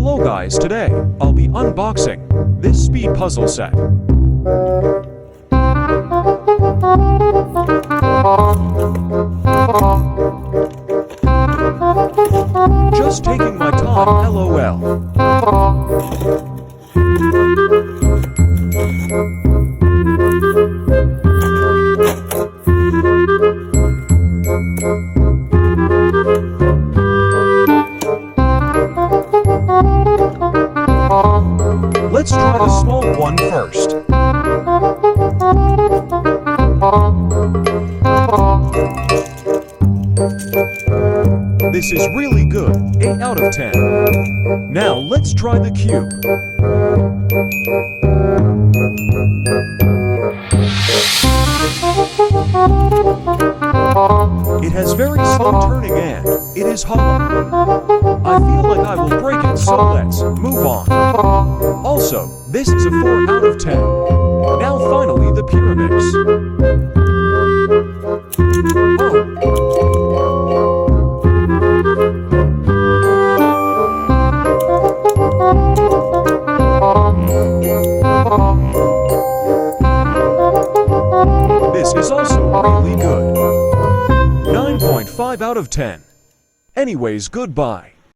Hello guys, today I'll be unboxing this speed puzzle set. Just taking my time, LOL. Let's try the small one first. This is really good, 8 out of 10. Now let's try the cube. It has very slow turning and it is hollow. I feel like I will break it, so let's move on. Also, this is a 4 out of 10. Now finally the Pyraminx. This is also really good. 9.5 out of 10. Anyways, goodbye.